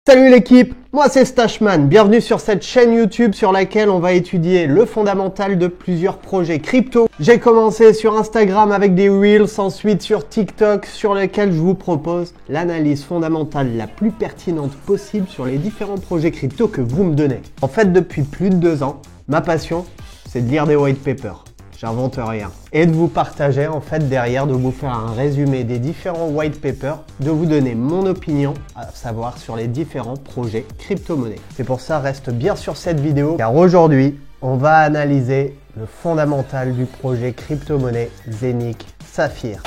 Salut l'équipe, moi c'est Stashman, bienvenue sur cette chaîne YouTube sur laquelle on va étudier le fondamental de plusieurs projets crypto. J'ai commencé sur Instagram avec des Reels, ensuite sur TikTok sur lesquels je vous propose l'analyse fondamentale la plus pertinente possible sur les différents projets crypto que vous me donnez. En fait, depuis plus de 2 ans, ma passion c'est de lire des white papers. J'invente rien. Et de vous partager en fait derrière, de vous faire un résumé des différents white papers, de vous donner mon opinion, à savoir sur les différents projets crypto-monnaies. C'est pour ça, reste bien sur cette vidéo, car aujourd'hui, on va analyser le fondamental du projet crypto-monnaie Zenic Saphir.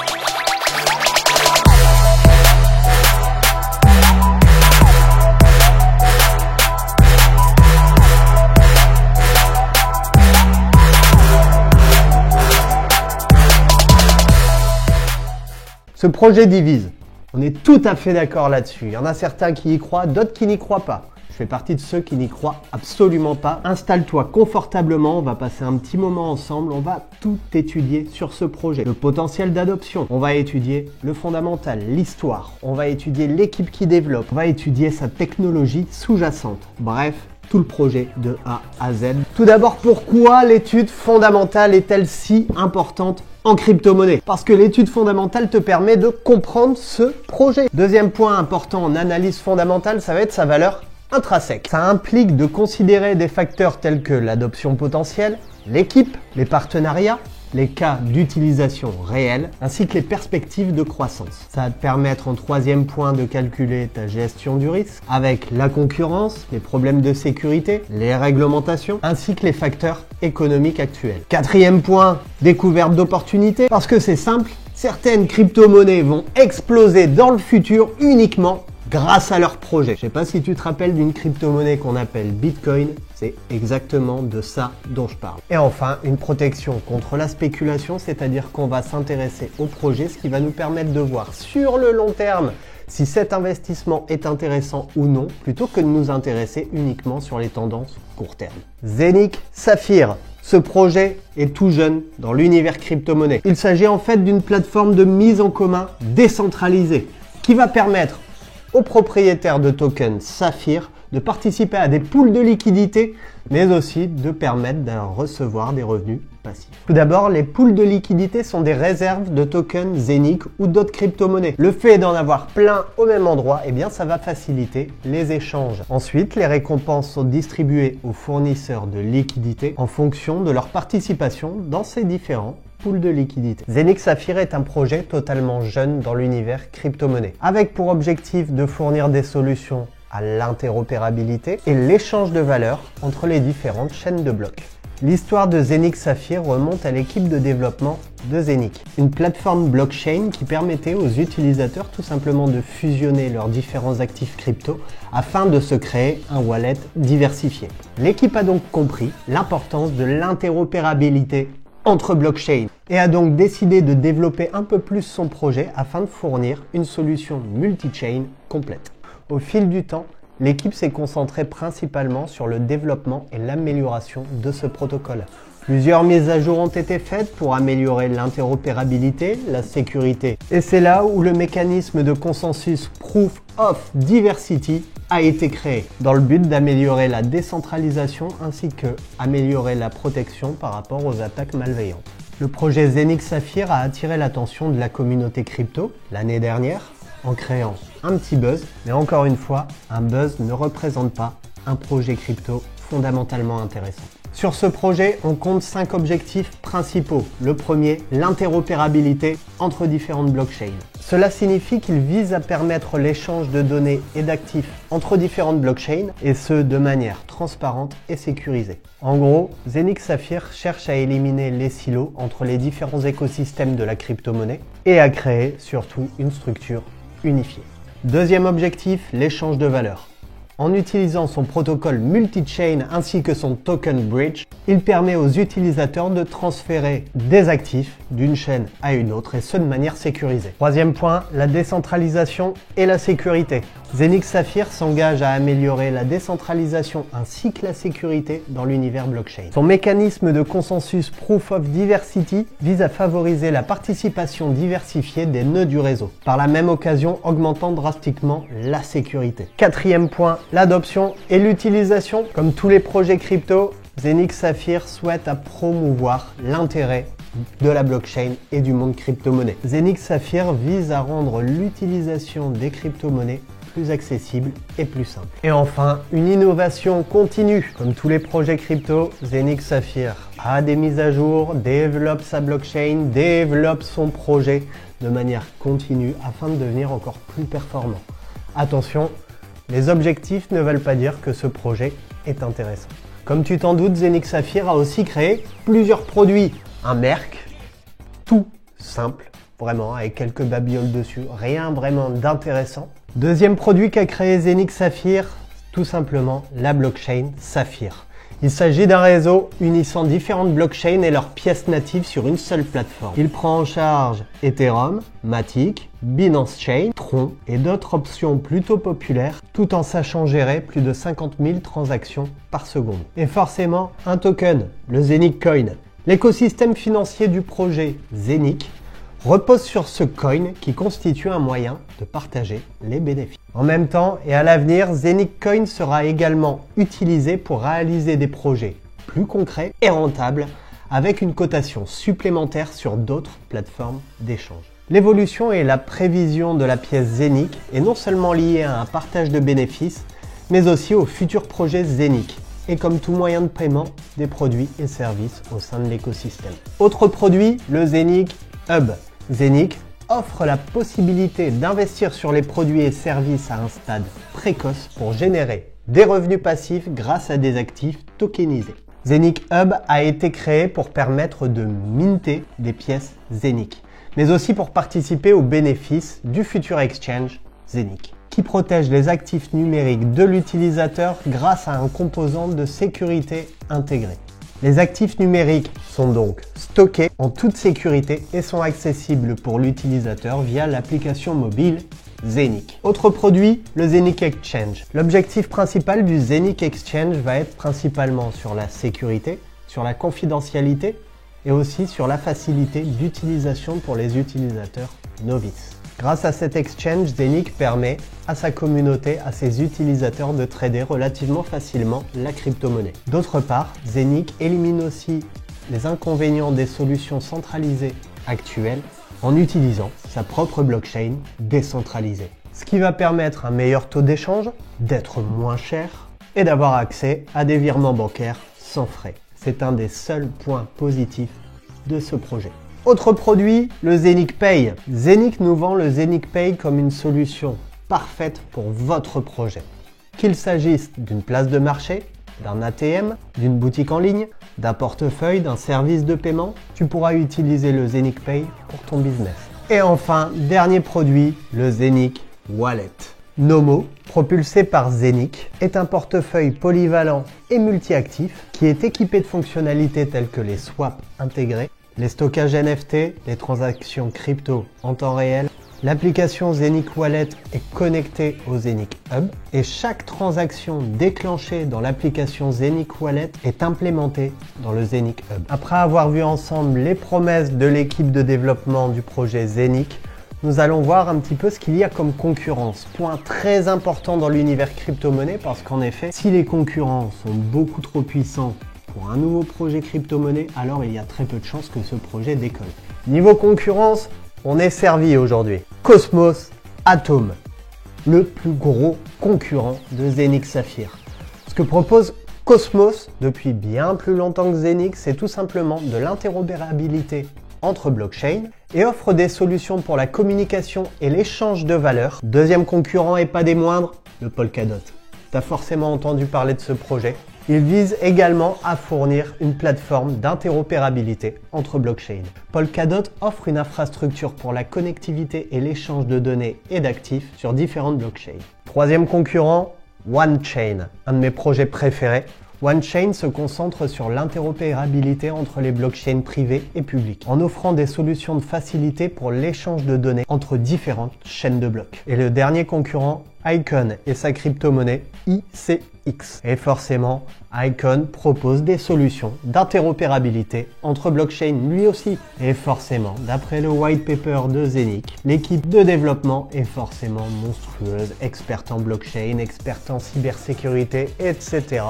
Ce projet divise. On est tout à fait d'accord là-dessus. Il y en a certains qui y croient, d'autres qui n'y croient pas. Je fais partie de ceux qui n'y croient absolument pas. Installe-toi confortablement, on va passer un petit moment ensemble, on va tout étudier sur ce projet. Le potentiel d'adoption, on va étudier le fondamental, l'histoire, on va étudier l'équipe qui développe, on va étudier sa technologie sous-jacente. Bref, tout le projet de A à Z. Tout d'abord, pourquoi l'étude fondamentale est-elle si importante en crypto-monnaie? Parce que l'étude fondamentale te permet de comprendre ce projet. Deuxième point important en analyse fondamentale, ça va être sa valeur intrinsèque. Ça implique de considérer des facteurs tels que l'adoption potentielle, l'équipe, les partenariats, les cas d'utilisation réelle, ainsi que les perspectives de croissance. Ça va te permettre en troisième point de calculer ta gestion du risque avec la concurrence, les problèmes de sécurité, les réglementations, ainsi que les facteurs économiques actuels. Quatrième point, découverte d'opportunités, parce que c'est simple, certaines crypto-monnaies vont exploser dans le futur uniquement grâce à leur projet. Je sais pas si tu te rappelles d'une crypto-monnaie qu'on appelle Bitcoin, c'est exactement de ça dont je parle. Et enfin, une protection contre la spéculation, c'est-à-dire qu'on va s'intéresser au projet, ce qui va nous permettre de voir sur le long terme si cet investissement est intéressant ou non, plutôt que de nous intéresser uniquement sur les tendances court terme. Zenic Saphir. Ce projet est tout jeune dans l'univers crypto-monnaie. Il s'agit en fait d'une plateforme de mise en commun décentralisée qui va permettre aux propriétaires de tokens Saphir de participer à des pools de liquidités, mais aussi de permettre de recevoir des revenus passifs. Tout d'abord, les pools de liquidités sont des réserves de tokens Zenic ou d'autres crypto-monnaies. Le fait d'en avoir plein au même endroit, eh bien, ça va faciliter les échanges. Ensuite, les récompenses sont distribuées aux fournisseurs de liquidités en fonction de leur participation dans ces différents pool de liquidité. Zenic Saphir est un projet totalement jeune dans l'univers crypto-monnaie, avec pour objectif de fournir des solutions à l'interopérabilité et l'échange de valeurs entre les différentes chaînes de blocs. L'histoire de Zenic Saphir remonte à l'équipe de développement de Zenic, une plateforme blockchain qui permettait aux utilisateurs tout simplement de fusionner leurs différents actifs crypto afin de se créer un wallet diversifié. L'équipe a donc compris l'importance de l'interopérabilité entre blockchains et a donc décidé de développer un peu plus son projet afin de fournir une solution multi-chain complète. Au fil du temps, l'équipe s'est concentrée principalement sur le développement et l'amélioration de ce protocole. Plusieurs mises à jour ont été faites pour améliorer l'interopérabilité, la sécurité. Et c'est là où le mécanisme de consensus Proof of Diversity a été créé, dans le but d'améliorer la décentralisation ainsi que améliorer la protection par rapport aux attaques malveillantes. Le projet Zenic Saphir a attiré l'attention de la communauté crypto l'année dernière en créant un petit buzz, mais encore une fois, un buzz ne représente pas un projet crypto fondamentalement intéressant. Sur ce projet, on compte 5 objectifs principaux. Le premier, l'interopérabilité entre différentes blockchains. Cela signifie qu'il vise à permettre l'échange de données et d'actifs entre différentes blockchains, et ce de manière transparente et sécurisée. En gros, Zenic Saphir cherche à éliminer les silos entre les différents écosystèmes de la crypto-monnaie et à créer surtout une structure unifiée. Deuxième objectif, l'échange de valeurs. En utilisant son protocole multi-chain ainsi que son token bridge, il permet aux utilisateurs de transférer des actifs d'une chaîne à une autre et ce de manière sécurisée. Troisième point, la décentralisation et la sécurité. Zenix Saphir s'engage à améliorer la décentralisation ainsi que la sécurité dans l'univers blockchain. Son mécanisme de consensus Proof of Diversity vise à favoriser la participation diversifiée des nœuds du réseau, par la même occasion augmentant drastiquement la sécurité. Quatrième point, l'adoption et l'utilisation. Comme tous les projets crypto, Zenix Saphir souhaite à promouvoir l'intérêt de la blockchain et du monde crypto-monnaie. Zenix Saphir vise à rendre l'utilisation des crypto-monnaies plus accessible et plus simple. Et enfin, une innovation continue. Comme tous les projets crypto, Zenix Saphir a des mises à jour, développe sa blockchain, développe son projet de manière continue afin de devenir encore plus performant. Attention, les objectifs ne veulent pas dire que ce projet est intéressant. Comme tu t'en doutes, Zenix Saphir a aussi créé plusieurs produits. Un Merc, tout simple, vraiment, avec quelques babioles dessus, rien vraiment d'intéressant. Deuxième produit qu'a créé Zenix Saphir, tout simplement la blockchain Saphir. Il s'agit d'un réseau unissant différentes blockchains et leurs pièces natives sur une seule plateforme. Il prend en charge Ethereum, Matic, Binance Chain, Tron et d'autres options plutôt populaires, tout en sachant gérer plus de 50 000 transactions par seconde. Et forcément, un token, le Zenic Coin. L'écosystème financier du projet Zenic repose sur ce coin qui constitue un moyen de partager les bénéfices. En même temps et à l'avenir, Zenic Coin sera également utilisé pour réaliser des projets plus concrets et rentables avec une cotation supplémentaire sur d'autres plateformes d'échange. L'évolution et la prévision de la pièce Zenic est non seulement liée à un partage de bénéfices, mais aussi aux futurs projets Zenic et comme tout moyen de paiement des produits et services au sein de l'écosystème. Autre produit, le Zenic Hub. Zenic offre la possibilité d'investir sur les produits et services à un stade précoce pour générer des revenus passifs grâce à des actifs tokenisés. Zenic Hub a été créé pour permettre de minter des pièces Zenic, mais aussi pour participer aux bénéfices du futur exchange Zenic, qui protège les actifs numériques de l'utilisateur grâce à un composant de sécurité intégré. Les actifs numériques sont donc stockés en toute sécurité et sont accessibles pour l'utilisateur via l'application mobile Zenic. Autre produit, le Zenic Exchange. L'objectif principal du Zenic Exchange va être principalement sur la sécurité, sur la confidentialité et aussi sur la facilité d'utilisation pour les utilisateurs novices. Grâce à cet exchange, Zenic permet à sa communauté, à ses utilisateurs de trader relativement facilement la crypto-monnaie. D'autre part, Zenic élimine aussi les inconvénients des solutions centralisées actuelles en utilisant sa propre blockchain décentralisée. Ce qui va permettre un meilleur taux d'échange, d'être moins cher et d'avoir accès à des virements bancaires sans frais. C'est un des seuls points positifs de ce projet. Autre produit, le Zenic Pay. Zenic nous vend le Zenic Pay comme une solution parfaite pour votre projet. Qu'il s'agisse d'une place de marché, d'un ATM, d'une boutique en ligne, d'un portefeuille, d'un service de paiement, tu pourras utiliser le Zenic Pay pour ton business. Et enfin, dernier produit, le Zenic Wallet. Nomo, propulsé par Zenic, est un portefeuille polyvalent et multi-actif qui est équipé de fonctionnalités telles que les swaps intégrés, les stockages NFT, les transactions crypto en temps réel. L'application Zenic Wallet est connectée au Zenic Hub et chaque transaction déclenchée dans l'application Zenic Wallet est implémentée dans le Zenic Hub. Après avoir vu ensemble les promesses de l'équipe de développement du projet Zenic, nous allons voir un petit peu ce qu'il y a comme concurrence. Point très important dans l'univers crypto-monnaie parce qu'en effet, si les concurrents sont beaucoup trop puissants pour un nouveau projet crypto-monnaie, alors il y a très peu de chances que ce projet décolle. Niveau concurrence, on est servi aujourd'hui. Cosmos Atom, le plus gros concurrent de Zenix Saphir. Ce que propose Cosmos depuis bien plus longtemps que Zenix, c'est tout simplement de l'interopérabilité entre blockchains et offre des solutions pour la communication et l'échange de valeurs. Deuxième concurrent et pas des moindres, le Polkadot. Tu as forcément entendu parler de ce projet. Il vise également à fournir une plateforme d'interopérabilité entre blockchains. Polkadot offre une infrastructure pour la connectivité et l'échange de données et d'actifs sur différentes blockchains. Troisième concurrent, OneChain, un de mes projets préférés. OneChain se concentre sur l'interopérabilité entre les blockchains privées et publiques, en offrant des solutions de facilité pour l'échange de données entre différentes chaînes de blocs. Et le dernier concurrent, Icon et sa crypto-monnaie ICX. Et forcément, Icon propose des solutions d'interopérabilité entre blockchains lui aussi. Et forcément, d'après le white paper de Zenic, l'équipe de développement est forcément monstrueuse, experte en blockchain, experte en cybersécurité, etc.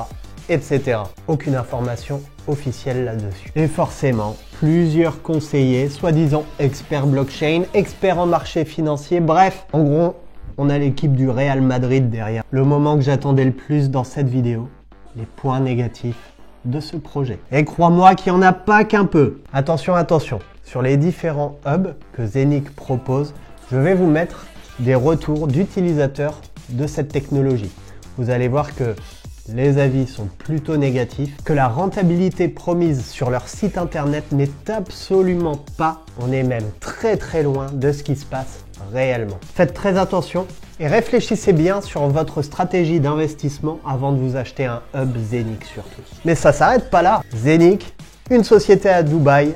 etc. Aucune information officielle là-dessus. Et forcément, plusieurs conseillers, soi-disant experts blockchain, experts en marché financier, bref, en gros, on a l'équipe du Real Madrid derrière. Le moment que j'attendais le plus dans cette vidéo, les points négatifs de ce projet. Et crois-moi qu'il n'y en a pas qu'un peu. Attention, attention, sur les différents hubs que Zenic propose, je vais vous mettre des retours d'utilisateurs de cette technologie. Vous allez voir que les avis sont plutôt négatifs, que la rentabilité promise sur leur site internet n'est absolument pas, on est même très loin de ce qui se passe réellement. Faites très attention et réfléchissez bien sur votre stratégie d'investissement avant de vous acheter un hub Zenic surtout. Mais ça s'arrête pas là. Zenic, une société à Dubaï,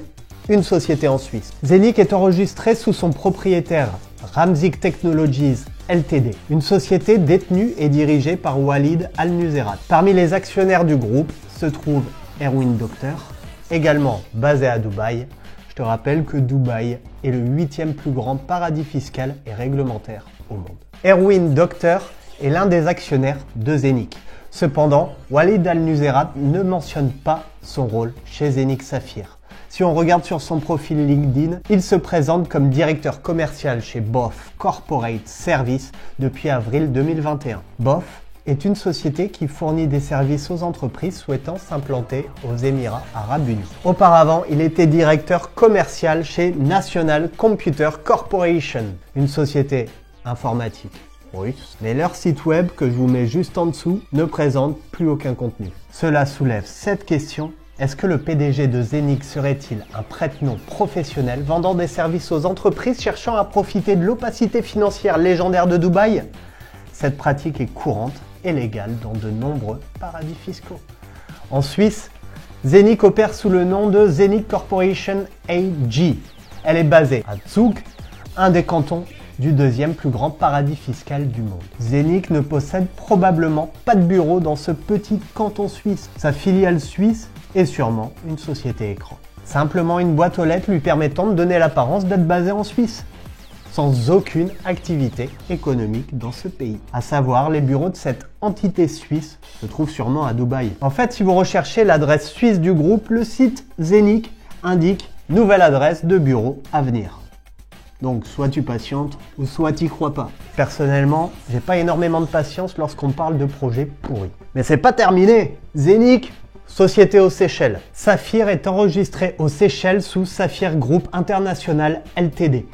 une société en Suisse. Zenic est enregistré sous son propriétaire Ramzik Technologies Ltd, une société détenue et dirigée par Walid Al-Nuseirat. Parmi les actionnaires du groupe se trouve Erwin Doctor, également basé à Dubaï. Je te rappelle que Dubaï est le 8e plus grand paradis fiscal et réglementaire au monde. Erwin Doctor est l'un des actionnaires de Zenic. Cependant, Walid Al-Nuseirat ne mentionne pas son rôle chez Zenic Saphir. Si on regarde sur son profil LinkedIn, il se présente comme directeur commercial chez BOF Corporate Service depuis avril 2021. BOF est une société qui fournit des services aux entreprises souhaitant s'implanter aux Émirats Arabes Unis. Auparavant, il était directeur commercial chez National Computer Corporation, une société informatique russe, mais leur site web que je vous mets juste en dessous ne présente plus aucun contenu. Cela soulève cette question: est-ce que le PDG de Zenic serait-il un prête-nom professionnel vendant des services aux entreprises cherchant à profiter de l'opacité financière légendaire de Dubaï? Cette pratique est courante et légale dans de nombreux paradis fiscaux. En Suisse, Zenic opère sous le nom de Zenic Corporation AG. Elle est basée à Zug, un des cantons du 2e plus grand paradis fiscal du monde. Zenic ne possède probablement pas de bureau dans ce petit canton suisse. Sa filiale suisse est sûrement une société écran. Simplement une boîte aux lettres lui permettant de donner l'apparence d'être basée en Suisse, sans aucune activité économique dans ce pays. À savoir, les bureaux de cette entité suisse se trouvent sûrement à Dubaï. En fait, si vous recherchez l'adresse suisse du groupe, le site Zenic indique nouvelle adresse de bureau à venir. Donc soit tu patientes ou soit tu crois pas. Personnellement, j'ai pas énormément de patience lorsqu'on parle de projets pourris. Mais c'est pas terminé. Zenic, société aux Seychelles. Saphir est enregistré aux Seychelles sous Saphir Group International Ltd.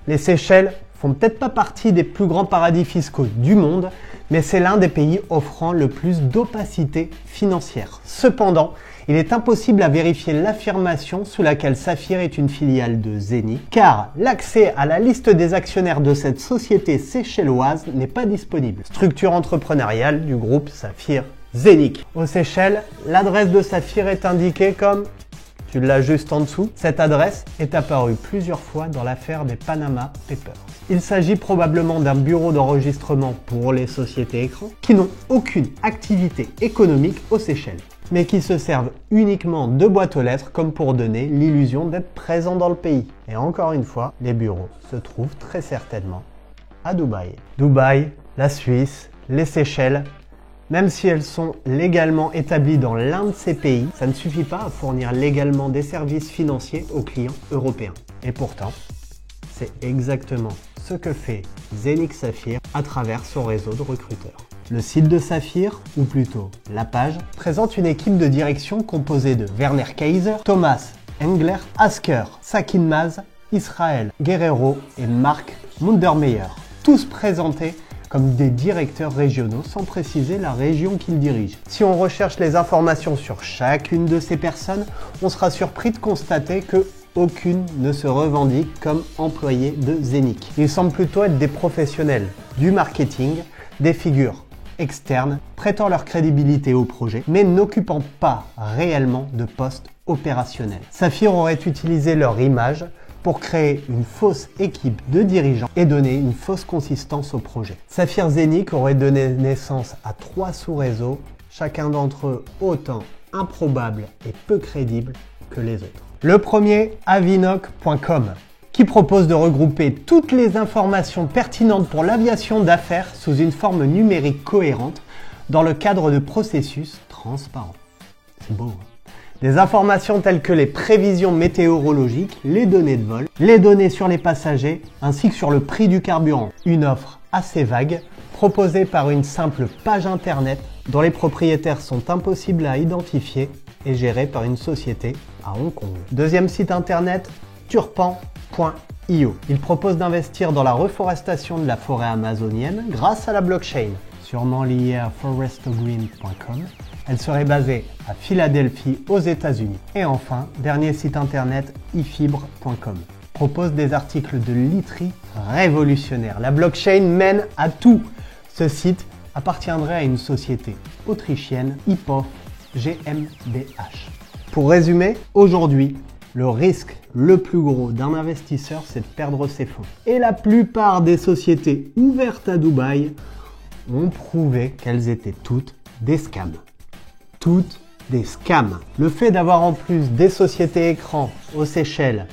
Les Seychelles font peut-être pas partie des plus grands paradis fiscaux du monde, mais c'est l'un des pays offrant le plus d'opacité financière. Cependant, il est impossible à vérifier l'affirmation sous laquelle Saphir est une filiale de Zenic, car l'accès à la liste des actionnaires de cette société séchelloise n'est pas disponible. Structure entrepreneuriale du groupe Saphir Zenic. Aux Seychelles, l'adresse de Saphir est indiquée comme... Tu l'as juste en dessous. Cette adresse est apparue plusieurs fois dans l'affaire des Panama Papers. Il s'agit probablement d'un bureau d'enregistrement pour les sociétés écrans qui n'ont aucune activité économique aux Seychelles, mais qui se servent uniquement de boîtes aux lettres comme pour donner l'illusion d'être présents dans le pays. Et encore une fois, les bureaux se trouvent très certainement à Dubaï. Dubaï, la Suisse, les Seychelles, même si elles sont légalement établies dans l'un de ces pays, ça ne suffit pas à fournir légalement des services financiers aux clients européens. Et pourtant, c'est exactement ce que fait Zenic Saphir à travers son réseau de recruteurs. Le site de Saphir, ou plutôt la page, présente une équipe de direction composée de Werner Kaiser, Thomas Engler, Asker, Sakin Maz, Israël Guerrero et Marc Mundermeyer, tous présentés comme des directeurs régionaux sans préciser la région qu'ils dirigent. Si on recherche les informations sur chacune de ces personnes, on sera surpris de constater que aucune ne se revendique comme employé de Zenic. Ils semblent plutôt être des professionnels du marketing, des figures externes, prêtant leur crédibilité au projet, mais n'occupant pas réellement de poste opérationnel. Saphir aurait utilisé leur image pour créer une fausse équipe de dirigeants et donner une fausse consistance au projet. Saphir Zenic aurait donné naissance à 3 sous-réseaux, chacun d'entre eux autant improbable et peu crédible que les autres. Le premier, avinoc.com, qui propose de regrouper toutes les informations pertinentes pour l'aviation d'affaires sous une forme numérique cohérente dans le cadre de processus transparents. C'est beau, hein? Des informations telles que les prévisions météorologiques, les données de vol, les données sur les passagers, ainsi que sur le prix du carburant. Une offre assez vague, proposée par une simple page internet dont les propriétaires sont impossibles à identifier et gérée par une société à Hong Kong. Deuxième site internet, turpan.io. Il propose d'investir dans la reforestation de la forêt amazonienne grâce à la blockchain. Sûrement liée à forestogreen.com. Elle serait basée à Philadelphie aux États-Unis. Et enfin, dernier site internet, ifibre.com. Propose des articles de literie révolutionnaires. La blockchain mène à tout. Ce site appartiendrait à une société autrichienne, Hipov GmbH. Pour résumer, aujourd'hui, le risque le plus gros d'un investisseur, c'est de perdre ses fonds. Et la plupart des sociétés ouvertes à Dubaï ont prouvé qu'elles étaient toutes des scams. Toutes des scams. Le fait d'avoir en plus des sociétés écrans aux Seychelles,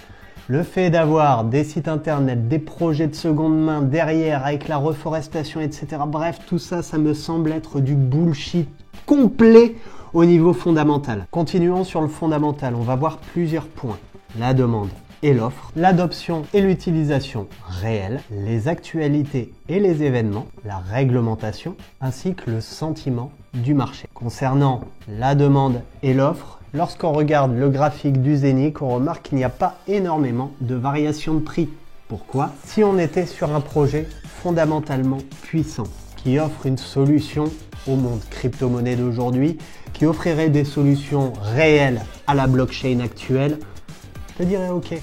le fait d'avoir des sites internet, des projets de seconde main derrière avec la reforestation, etc. Bref, tout ça, ça me semble être du bullshit complet au niveau fondamental. Continuons sur le fondamental, on va voir plusieurs points. La demande et l'offre, l'adoption et l'utilisation réelle, les actualités et les événements, la réglementation, ainsi que le sentiment du marché. Concernant la demande et l'offre, lorsqu'on regarde le graphique du Zenic, on remarque qu'il n'y a pas énormément de variations de prix. Pourquoi? Si on était sur un projet fondamentalement puissant, qui offre une solution au monde crypto-monnaie d'aujourd'hui, qui offrirait des solutions réelles à la blockchain actuelle, je te dirais ok.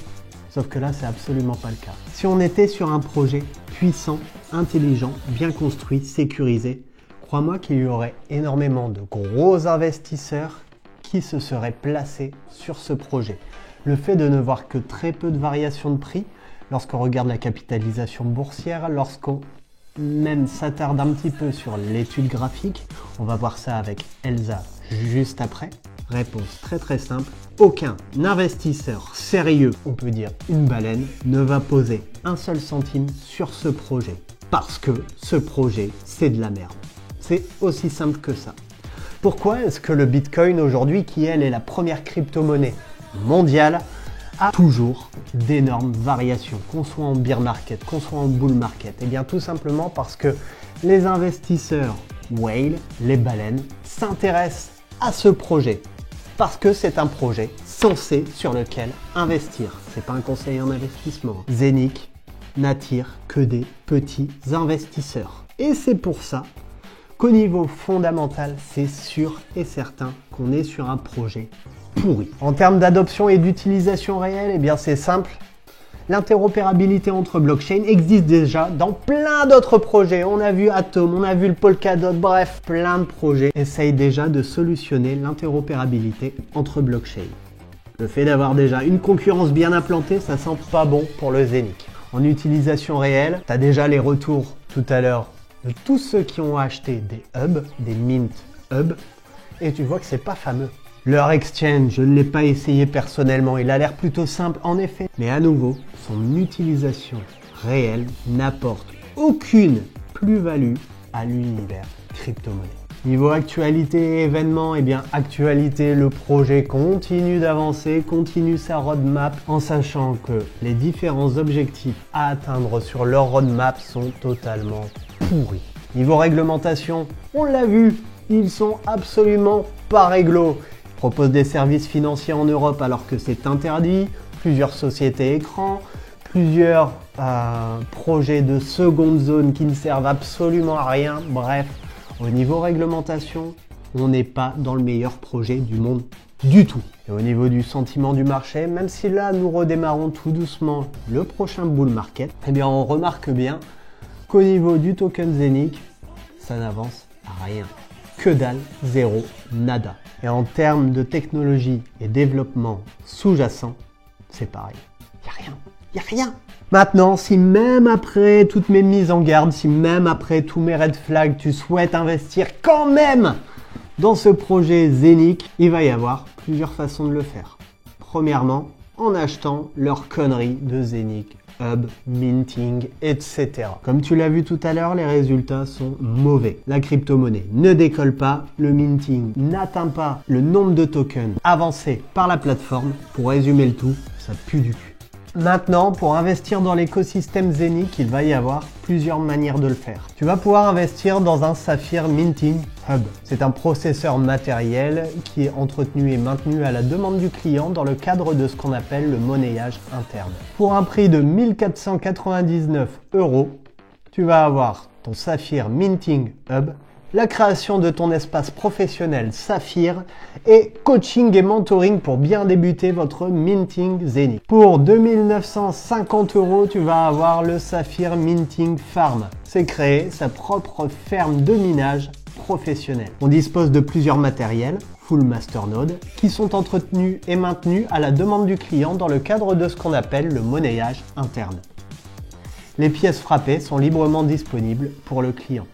Sauf que là, c'est absolument pas le cas. Si on était sur un projet puissant, intelligent, bien construit, sécurisé, crois-moi qu'il y aurait énormément de gros investisseurs qui se seraient placés sur ce projet. Le fait de ne voir que très peu de variations de prix, lorsqu'on regarde la capitalisation boursière, lorsqu'on même s'attarde un petit peu sur l'étude graphique, on va voir ça avec Elsa juste après. Réponse très très simple, aucun investisseur sérieux, on peut dire une baleine, ne va poser un seul centime sur ce projet. Parce que ce projet, c'est de la merde. C'est aussi simple que ça. Pourquoi est-ce que le Bitcoin aujourd'hui, qui elle est la première crypto-monnaie mondiale, a toujours d'énormes variations, qu'on soit en bear market, qu'on soit en bull market? Eh bien tout simplement parce que les investisseurs whale, les baleines, s'intéressent à ce projet. Parce que c'est un projet censé sur lequel investir. C'est pas un conseil en investissement. Zenic n'attire que des petits investisseurs. Et c'est pour ça qu'au niveau fondamental, c'est sûr et certain qu'on est sur un projet pourri. En termes d'adoption et d'utilisation réelle, eh bien c'est simple. L'interopérabilité entre blockchains existe déjà dans plein d'autres projets. On a vu Atom, on a vu le Polkadot, bref, plein de projets essayent déjà de solutionner l'interopérabilité entre blockchains. Le fait d'avoir déjà une concurrence bien implantée, ça sent pas bon pour le Zenic. En utilisation réelle, tu as déjà les retours tout à l'heure de tous ceux qui ont acheté des hubs, des mint hubs, et tu vois que c'est pas fameux. Leur exchange, je ne l'ai pas essayé personnellement, il a l'air plutôt simple en effet. Mais à nouveau, son utilisation réelle n'apporte aucune plus-value à l'univers crypto-monnaie. Niveau actualité et événements, eh bien actualité, le projet continue d'avancer, continue sa roadmap en sachant que les différents objectifs à atteindre sur leur roadmap sont totalement pourris. Niveau réglementation, on l'a vu, ils sont absolument pas réglo. Propose des services financiers en Europe alors que c'est interdit, plusieurs sociétés écrans, plusieurs projets de seconde zone qui ne servent absolument à rien. Bref, au niveau réglementation, on n'est pas dans le meilleur projet du monde du tout. Et au niveau du sentiment du marché, même si là nous redémarrons tout doucement le prochain bull market, eh bien on remarque bien qu'au niveau du token Zenic, ça n'avance rien. Que dalle, zéro, nada. Et en termes de technologie et développement sous-jacent, c'est pareil. Y a rien. Maintenant, si même après toutes mes mises en garde, si même après tous mes red flags, tu souhaites investir quand même dans ce projet Zenic, il va y avoir plusieurs façons de le faire. Premièrement, en achetant leurs conneries de Zenic, Hub, Minting, etc. Comme tu l'as vu tout à l'heure, les résultats sont mauvais. La crypto-monnaie ne décolle pas, le minting n'atteint pas le nombre de tokens avancés par la plateforme. Pour résumer le tout, ça pue du cul. Maintenant, pour investir dans l'écosystème Zenic, il va y avoir plusieurs manières de le faire. Tu vas pouvoir investir dans un Saphir Minting Hub. C'est un processeur matériel qui est entretenu et maintenu à la demande du client dans le cadre de ce qu'on appelle le monnayage interne. Pour un prix de 1499 €, tu vas avoir ton Saphir Minting Hub, la création de ton espace professionnel Saphir et coaching et mentoring pour bien débuter votre Minting Zenic. Pour 2950 €, tu vas avoir le Saphir Minting Farm. C'est créer sa propre ferme de minage professionnelle. On dispose de plusieurs matériels, full masternode, qui sont entretenus et maintenus à la demande du client dans le cadre de ce qu'on appelle le monnayage interne. Les pièces frappées sont librement disponibles pour le client.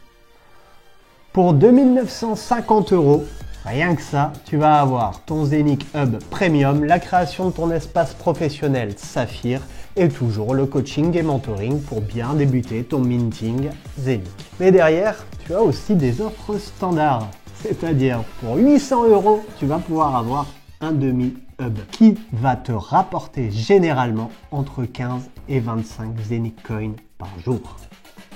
Pour 2950 €, rien que ça, tu vas avoir ton Zenic Hub Premium, la création de ton espace professionnel Saphir et toujours le coaching et mentoring pour bien débuter ton minting Zenic. Mais derrière, tu as aussi des offres standards. C'est-à-dire, pour 800 €, tu vas pouvoir avoir un demi-hub qui va te rapporter généralement entre 15 et 25 Zenic Coins par jour.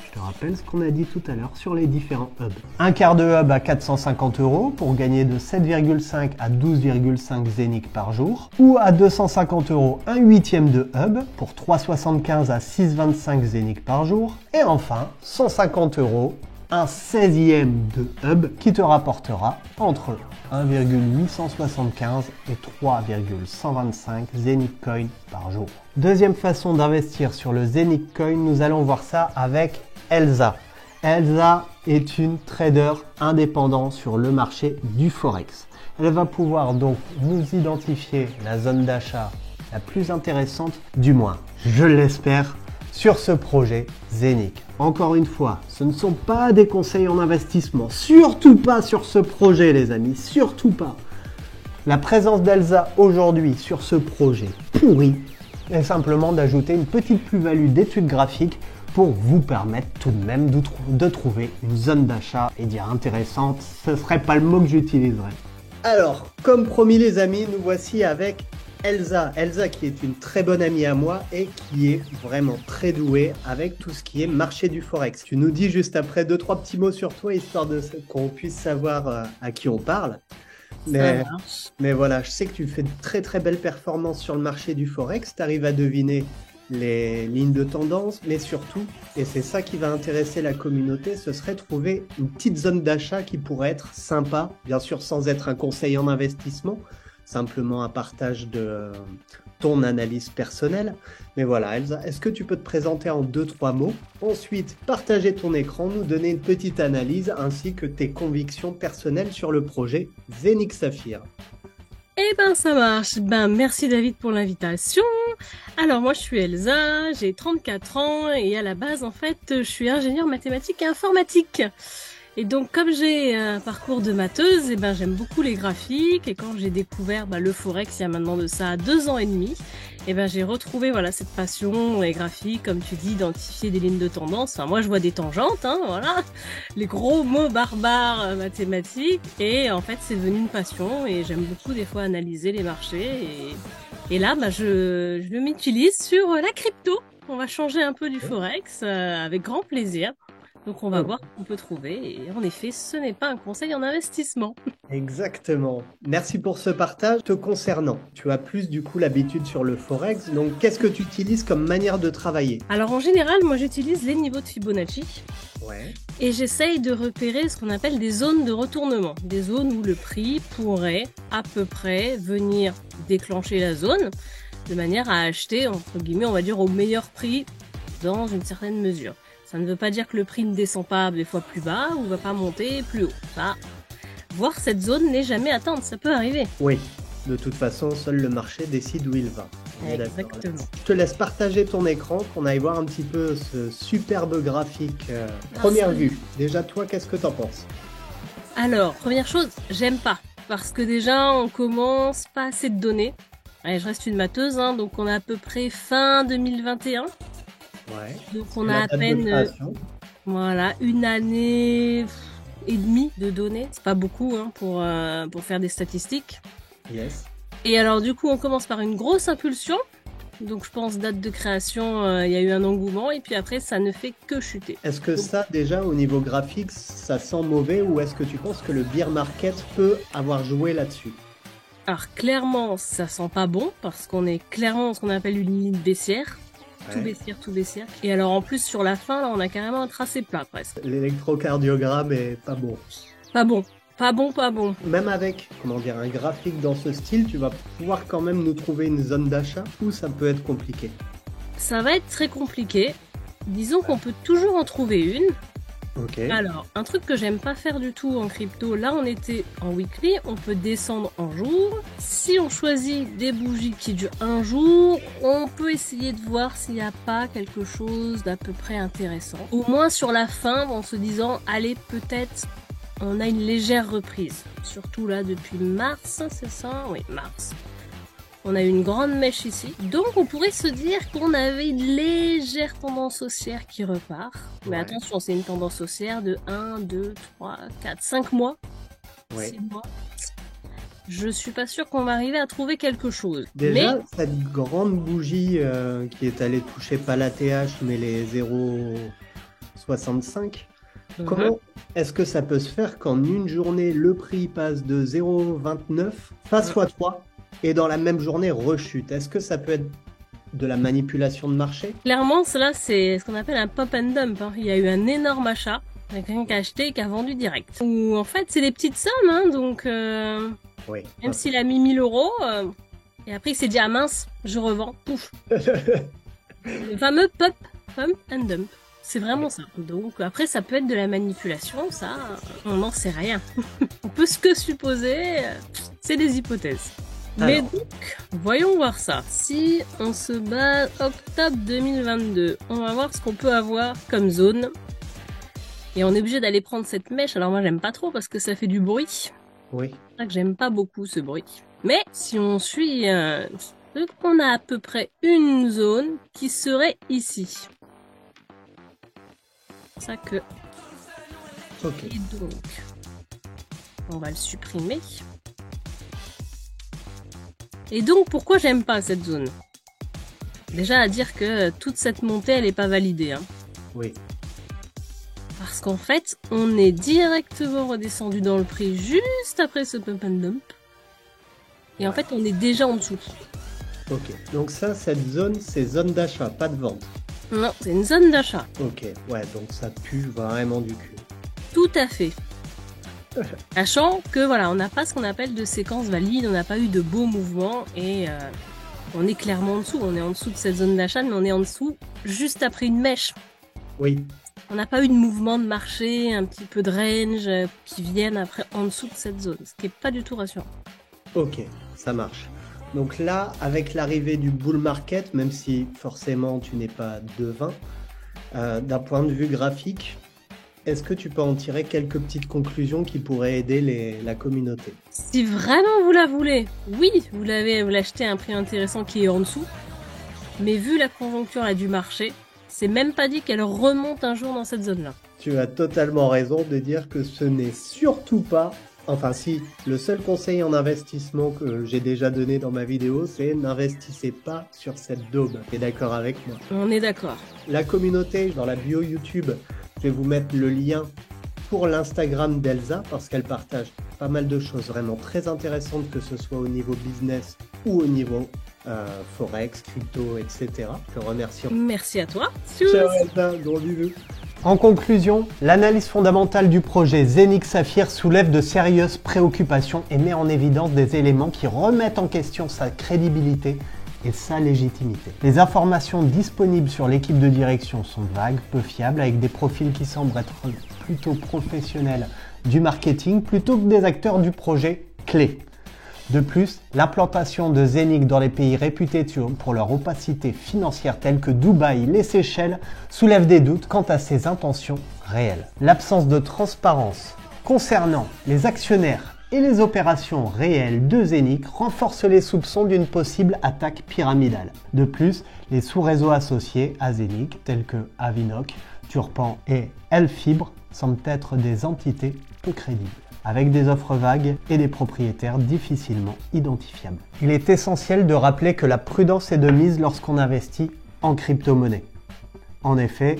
Je te rappelle ce qu'on a dit tout à l'heure sur les différents hubs. Un quart de hub à 450 € pour gagner de 7,5 à 12,5 Zenic par jour. Ou à 250 € un huitième de hub pour 3,75 à 6,25 Zenic par jour. Et enfin, 150 € un 16e de hub qui te rapportera entre 1,875 et 3,125 Zenic Coin par jour. Deuxième façon d'investir sur le Zenic Coin, nous allons voir ça avec Elsa. Elsa est une trader indépendante sur le marché du Forex. Elle va pouvoir donc nous identifier la zone d'achat la plus intéressante, du moins, je l'espère, sur ce projet Zenic. Encore une fois, ce ne sont pas des conseils en investissement, surtout pas sur ce projet les amis, surtout pas. La présence d'Elsa aujourd'hui sur ce projet pourri est simplement d'ajouter une petite plus-value d'études graphiques pour vous permettre tout de même de trouver une zone d'achat et dire intéressante, ce serait pas le mot que j'utiliserais. Alors, comme promis les amis, nous voici avec Elsa. Elsa qui est une très bonne amie à moi et qui est vraiment très douée avec tout ce qui est marché du Forex. Tu nous dis juste après 2-3 petits mots sur toi, histoire qu'on puisse savoir à qui on parle. Mais voilà, je sais que tu fais de très très belles performances sur le marché du Forex, tu arrives à deviner les lignes de tendance, mais surtout, et c'est ça qui va intéresser la communauté, ce serait trouver une petite zone d'achat qui pourrait être sympa, bien sûr sans être un conseil en investissement, simplement un partage de ton analyse personnelle. Mais voilà, Elsa, est-ce que tu peux te présenter en 2-3 mots? Ensuite, partager ton écran, nous donner une petite analyse ainsi que tes convictions personnelles sur le projet Zenic Saphir. Eh ben ça marche. Merci David pour l'invitation. Alors moi je suis Elsa, j'ai 34 ans et à la base en fait je suis ingénieure mathématique et informatique. Et donc comme j'ai un parcours de matheuse, j'aime beaucoup les graphiques et quand j'ai découvert le Forex il y a maintenant de ça 2 ans et demi, j'ai retrouvé cette passion, les graphiques, comme tu dis, identifier des lignes de tendance. Enfin moi je vois des tangentes, les gros mots barbares mathématiques et en fait c'est devenu une passion et j'aime beaucoup des fois analyser les marchés et là je m'utilise sur la crypto. On va changer un peu du Forex avec grand plaisir. Donc on va voir ce qu'on peut trouver et en effet ce n'est pas un conseil en investissement. Exactement. Merci pour ce partage. Te concernant, tu as plus du coup l'habitude sur le Forex, donc qu'est-ce que tu utilises comme manière de travailler? Alors en général, moi j'utilise les niveaux de Fibonacci. Ouais. Et j'essaye de repérer ce qu'on appelle des zones de retournement, des zones où le prix pourrait à peu près venir déclencher la zone de manière à acheter entre guillemets on va dire au meilleur prix dans une certaine mesure. Ça ne veut pas dire que le prix ne descend pas des fois plus bas ou va pas monter plus haut. Ça, voir cette zone n'est jamais atteinte, ça peut arriver. Oui, de toute façon, seul le marché décide où il va. Exactement. Je te laisse partager ton écran, qu'on aille voir un petit peu ce superbe graphique. Première vue, déjà toi, qu'est-ce que t'en penses? Alors, première chose, j'aime pas. Parce que déjà, on commence pas assez de données. Allez, je reste une matheuse, hein, donc on a à peu près fin 2021. Ouais. Donc on a à peine voilà, une année et demie de données. C'est pas beaucoup hein, pour faire des statistiques. Yes. Et alors du coup, on commence par une grosse impulsion. Donc je pense date de création, il y a eu un engouement et puis après ça ne fait que chuter. Est-ce que ça déjà au niveau graphique ça sent mauvais ou est-ce que tu penses que le bear market peut avoir joué là-dessus? Alors clairement ça sent pas bon parce qu'on est clairement ce qu'on appelle une ligne baissière. Ouais. Tout baissière. Et alors en plus sur la fin là on a carrément un tracé plat presque. L'électrocardiogramme est pas bon. Pas bon. Pas bon. Même avec, comment dire, un graphique dans ce style, tu vas pouvoir quand même nous trouver une zone d'achat ou ça peut être compliqué? Ça va être très compliqué. Disons qu'on peut toujours en trouver une. Ok. Alors, un truc que j'aime pas faire du tout en crypto, là on était en weekly, on peut descendre en jour. Si on choisit des bougies qui durent un jour, on peut essayer de voir s'il n'y a pas quelque chose d'à peu près intéressant. Au moins sur la fin, en se disant, allez peut-être... On a une légère reprise, surtout là depuis mars, c'est ça? Oui, mars. On a eu une grande mèche ici, donc on pourrait se dire qu'on avait une légère tendance haussière qui repart. Ouais. Mais attention, c'est une tendance haussière de 1, 2, 3, 4, 5 mois. Ouais. 6 mois. Je suis pas sûre qu'on va arriver à trouver quelque chose. Déjà, cette grande bougie qui est allée toucher pas la TH mais les 0,65, comment est-ce que ça peut se faire qu'en une journée, le prix passe de 0,29 face x3 et dans la même journée rechute? Est-ce que ça peut être de la manipulation de marché? Clairement, cela c'est ce qu'on appelle un pop and dump. Hein. Il y a eu un énorme achat, il y a quelqu'un qui a acheté et qui a vendu direct. Ou en fait, c'est des petites sommes, hein, donc oui, même s'il a mis 1000 euros, et après il s'est dit ah mince, je revends, pouf. Le fameux pop and dump. C'est vraiment ça. Donc après, ça peut être de la manipulation, ça, on n'en sait rien. On peut ce que supposer, c'est des hypothèses. Alors. Mais donc, voyons voir ça. Si on se base octobre 2022, on va voir ce qu'on peut avoir comme zone. Et on est obligé d'aller prendre cette mèche. Alors moi, j'aime pas trop parce que ça fait du bruit. Oui. C'est ça que j'aime pas beaucoup ce bruit. Mais si on suit, on a à peu près une zone qui serait ici. Ça que ok. Et donc on va le supprimer. Et donc pourquoi j'aime pas cette zone? Déjà à dire que toute cette montée elle est pas validée hein. Oui. Parce qu'en fait on est directement redescendu dans le prix juste après ce pump and dump. Et en fait on est déjà en dessous. Ok, donc ça, cette zone, c'est zone d'achat, pas de vente. Non, c'est une zone d'achat. Ok, ouais, donc ça pue vraiment du cul. Tout à fait. Sachant que voilà, on n'a pas ce qu'on appelle de séquence valide, on n'a pas eu de beaux mouvements et on est clairement en dessous. On est en dessous de cette zone d'achat, mais on est en dessous juste après une mèche. Oui. On n'a pas eu de mouvement de marché, un petit peu de range qui viennent après en dessous de cette zone, ce qui n'est pas du tout rassurant. Ok, ça marche. Donc là, avec l'arrivée du bull market, même si forcément tu n'es pas devin, d'un point de vue graphique, est-ce que tu peux en tirer quelques petites conclusions qui pourraient aider la communauté? Si vraiment vous la voulez, oui, vous l'achetez à un prix intéressant qui est en dessous. Mais vu la conjoncture là, du marché, c'est même pas dit qu'elle remonte un jour dans cette zone-là. Tu as totalement raison de dire que ce n'est surtout pas... Enfin si, le seul conseil en investissement que j'ai déjà donné dans ma vidéo, c'est n'investissez pas sur cette daube. Tu es d'accord avec moi? On est d'accord. La communauté, dans la bio YouTube, je vais vous mettre le lien pour l'Instagram d'Elsa parce qu'elle partage pas mal de choses vraiment très intéressantes, que ce soit au niveau business ou au niveau forex, crypto, etc. Je te remercie. Merci à toi. Ciao Elsa, gros bisous. En conclusion, l'analyse fondamentale du projet Zénith Saphir soulève de sérieuses préoccupations et met en évidence des éléments qui remettent en question sa crédibilité et sa légitimité. Les informations disponibles sur l'équipe de direction sont vagues, peu fiables, avec des profils qui semblent être plutôt professionnels du marketing plutôt que des acteurs du projet clé. De plus, l'implantation de Zenic dans les pays réputés pour leur opacité financière tels que Dubaï, les Seychelles, soulève des doutes quant à ses intentions réelles. L'absence de transparence concernant les actionnaires et les opérations réelles de Zenic renforce les soupçons d'une possible attaque pyramidale. De plus, les sous-réseaux associés à Zenic, tels que Avinoc, Turpan et Elfibre, semblent être des entités peu crédibles, avec des offres vagues et des propriétaires difficilement identifiables. Il est essentiel de rappeler que la prudence est de mise lorsqu'on investit en crypto-monnaie. En effet,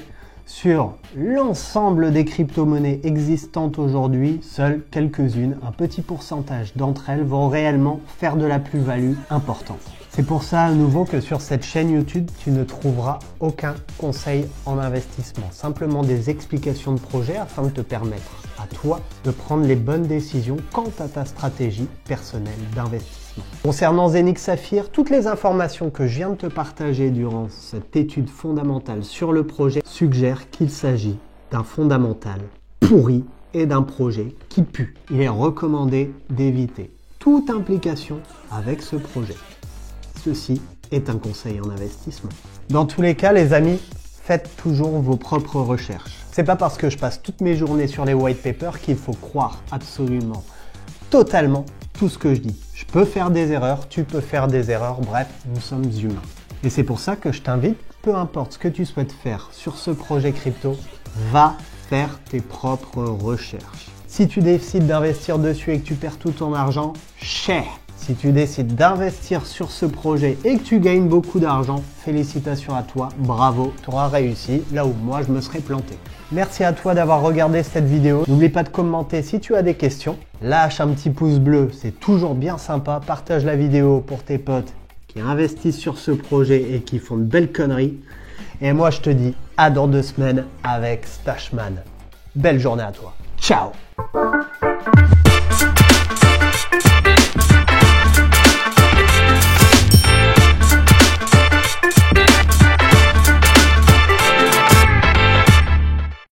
sur l'ensemble des crypto-monnaies existantes aujourd'hui, seules quelques-unes, un petit pourcentage d'entre elles, vont réellement faire de la plus-value importante. C'est pour ça à nouveau que sur cette chaîne YouTube, tu ne trouveras aucun conseil en investissement, simplement des explications de projet afin de te permettre à toi de prendre les bonnes décisions quant à ta stratégie personnelle d'investissement. Concernant Zenic Saphir, toutes les informations que je viens de te partager durant cette étude fondamentale sur le projet suggèrent qu'il s'agit d'un fondamental pourri et d'un projet qui pue. Il est recommandé d'éviter toute implication avec ce projet. Ceci est un conseil en investissement. Dans tous les cas, les amis, faites toujours vos propres recherches. C'est pas parce que je passe toutes mes journées sur les white papers qu'il faut croire absolument, totalement tout ce que je dis. Je peux faire des erreurs, tu peux faire des erreurs, bref, nous sommes humains. Et c'est pour ça que je t'invite, peu importe ce que tu souhaites faire sur ce projet crypto, va faire tes propres recherches. Si tu décides d'investir dessus et que tu perds tout ton argent, Si tu décides d'investir sur ce projet et que tu gagnes beaucoup d'argent, félicitations à toi, bravo, tu auras réussi là où moi je me serais planté. Merci à toi d'avoir regardé cette vidéo. N'oublie pas de commenter si tu as des questions. Lâche un petit pouce bleu, c'est toujours bien sympa. Partage la vidéo pour tes potes qui investissent sur ce projet et qui font de belles conneries. Et moi je te dis à dans 2 semaines avec Stashman. Belle journée à toi. Ciao!